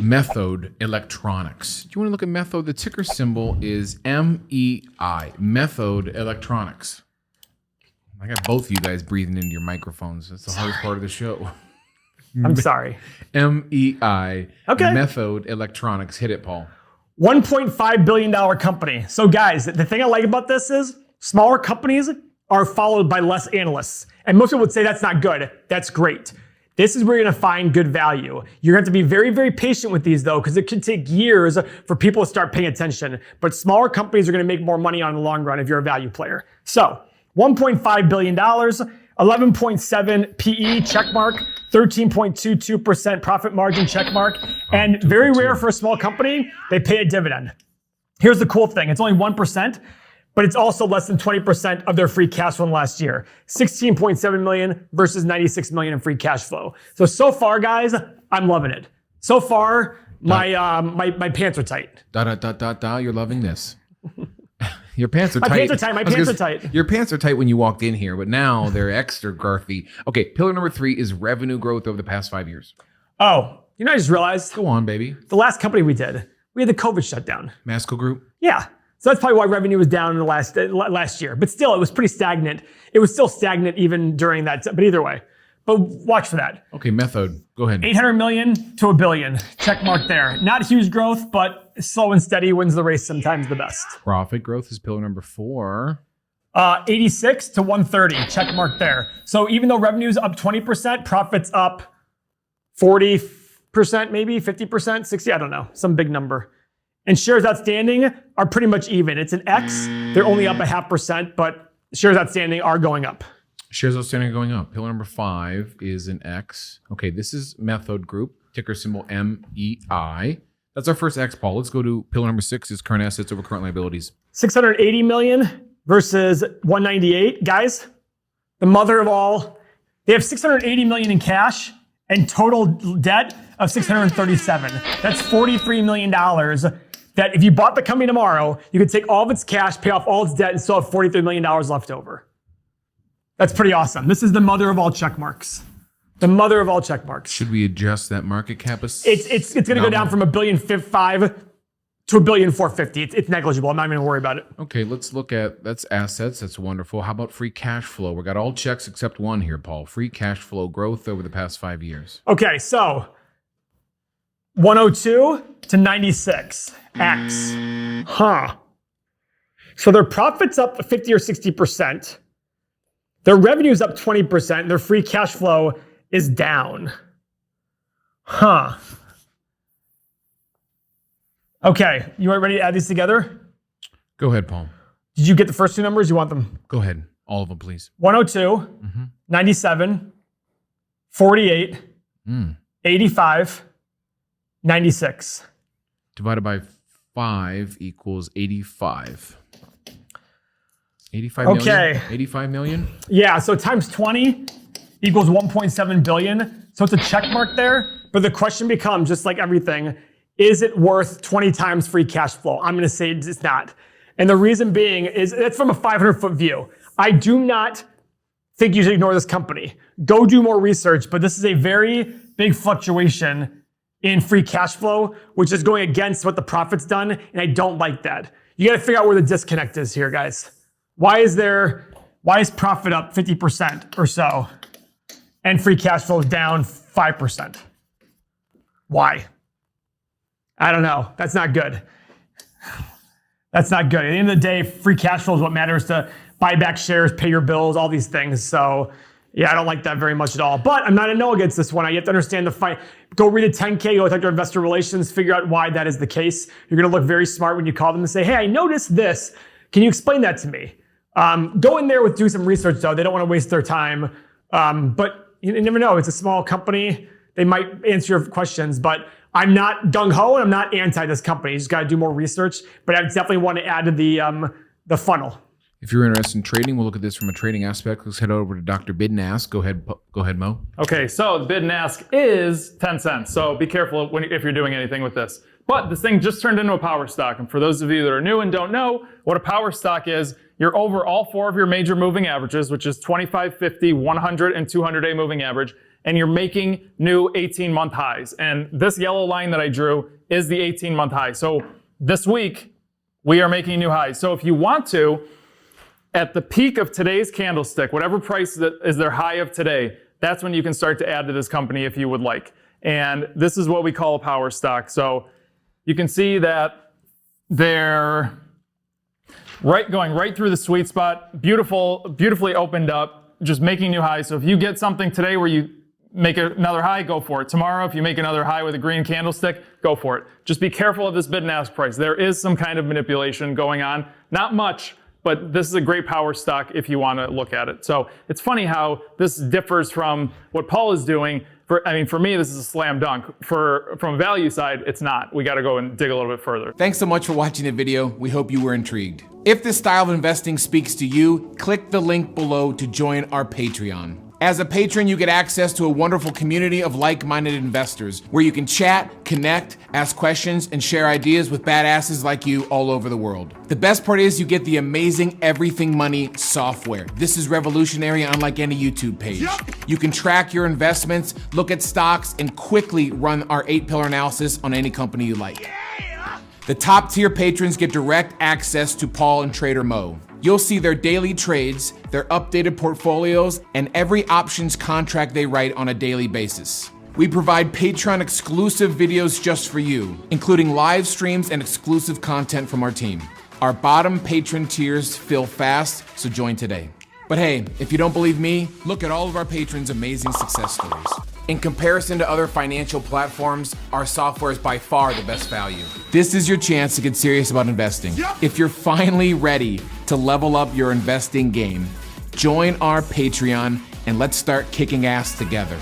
Methode Electronics. Do you want to look at Methode? The ticker symbol is MEI, Methode Electronics. I got both of you guys breathing into your microphones. That's the hardest part of the show. I'm sorry. MEI, Okay. Methode Electronics. Hit it, Paul. $1.5 billion company. So guys, the thing I like about this is smaller companies are followed by less analysts. And most people would say that's not good. That's great. This is where you're gonna find good value. You're gonna have to be very, very patient with these though, because it could take years for people to start paying attention. But smaller companies are gonna make more money on the long run if you're a value player. So, $1.5 billion, 11.7 PE, check mark, 13.22% profit margin, check mark, and very rare for a small company, they pay a dividend. Here's the cool thing, it's only 1%, but it's also less than 20% of their free cash flow last year. 16.7 million versus 96 million in free cash flow. So far, guys, I'm loving it. So far, my pants are tight. You're loving this. Your pants are tight. My pants are tight. My pants are tight. Your pants are tight when you walked in here, but now they're extra girthy. Okay, pillar number 3 is revenue growth over the past 5 years. Oh, you know, I just realized. Go on, baby. The last company we had the COVID shutdown. Masco Group? Yeah. So that's probably why revenue was down in the last year. But still, it was pretty stagnant. It was still stagnant even during that. But either way. But watch for that. Okay, Methode. Go ahead. 800 million to $1 billion. Check mark there. Not huge growth, but slow and steady wins the race sometimes the best. Profit growth is pillar number 4. 86 to 130. Check mark there. So even though revenue is up 20%, profits up 40%, maybe 50%, 60, I don't know, some big number. And shares outstanding are pretty much even. It's an X. They're only up 0.5%, but shares outstanding are going up. Shares outstanding are going up. Pillar number 5 is an X. Okay, this is Methode Group, ticker symbol MEI. That's our first X, Paul. Let's go to pillar number 6 is current assets over current liabilities. 680 million versus 198. Guys, the mother of all, they have 680 million in cash and total debt of 637. That's $43 million that if you bought the company tomorrow, you could take all of its cash, pay off all its debt, and still have $43 million left over. That's pretty awesome. This is the mother of all check marks. The mother of all check marks. Should we adjust that market cap? It's going to go down from $1.5 billion to $1.45 billion. It's negligible. I'm not even going to worry about it. Okay, let's look at, that's assets. That's wonderful. How about free cash flow? We got all checks except one here, Paul. Free cash flow growth over the past 5 years. Okay, so 102 to 96. X. So their profit's up 50 or 60%. Their revenue's up 20%. Their free cash flow is down. Okay, you are ready to add these together? Go ahead, Paul. Did you get the first two numbers? You want them? Go ahead. All of them, please. 102, 97, 48, 85, 96. Divided by 5 equals 85. 85 million? Okay. 85 million? Yeah, so times 20 equals 1.7 billion. So it's a check mark there. But the question becomes, just like everything, is it worth 20 times free cash flow? I'm going to say it's not. And the reason being is that's from a 500-foot view. I do not think you should ignore this company. Go do more research, but this is a very big fluctuation in free cash flow, which is going against what the profit's done, and I don't like that. You got to figure out where the disconnect is here, guys. Why is profit up 50% or so and free cash flow down 5%? Why? I don't know. That's not good. That's not good. At the end of the day, free cash flow is what matters to buy back shares, pay your bills, all these things. So yeah, I don't like that very much at all. But I'm not a no against this one. You have to understand the fight. Go read a 10K, go talk to investor relations, figure out why that is the case. You're going to look very smart when you call them and say, hey, I noticed this. Can you explain that to me? Go in there with do some research though. They don't want to waste their time. But you never know. It's a small company. They might answer your questions, but I'm not gung-ho and I'm not anti this company. You just got to do more research, but I definitely want to add to the funnel. If you're interested in trading, we'll look at this from a trading aspect. Let's head over to Dr. Bid and Ask. Go ahead, Mo. Okay, so the bid and ask is 10 cents. So be careful if you're doing anything with this. But this thing just turned into a power stock. And for those of you that are new and don't know what a power stock is, you're over all 4 of your major moving averages, which is 25, 50, 100, and 200-day moving average. and you're making new 18-month highs. And this yellow line that I drew is the 18-month high. So this week, we are making new highs. So if you want to, at the peak of today's candlestick, whatever price that is their high of today, that's when you can start to add to this company if you would like. And this is what we call a power stock. So you can see that they're going right through the sweet spot, beautifully opened up, just making new highs. So if you get something today where you make another high, go for it. Tomorrow, if you make another high with a green candlestick, go for it. Just be careful of this bid and ask price. There is some kind of manipulation going on. Not much, but this is a great power stock if you want to look at it. So it's funny how this differs from what Paul is doing. For me, this is a slam dunk. From a value side, it's not. We got to go and dig a little bit further. Thanks so much for watching the video. We hope you were intrigued. If this style of investing speaks to you, click the link below to join our Patreon. As a patron, you get access to a wonderful community of like-minded investors where you can chat, connect, ask questions, and share ideas with badasses like you all over the world. The best part is you get the amazing Everything Money software. This is revolutionary, unlike any YouTube page. You can track your investments, look at stocks, and quickly run our 8-pillar analysis on any company you like. The top tier patrons get direct access to Paul and TraderMo. You'll see their daily trades, their updated portfolios, and every options contract they write on a daily basis. We provide Patreon exclusive videos just for you, including live streams and exclusive content from our team. Our bottom patron tiers fill fast, so join today. But hey, if you don't believe me, look at all of our patrons' amazing success stories. In comparison to other financial platforms, our software is by far the best value. This is your chance to get serious about investing. If you're finally ready to level up your investing game, join our Patreon and let's start kicking ass together.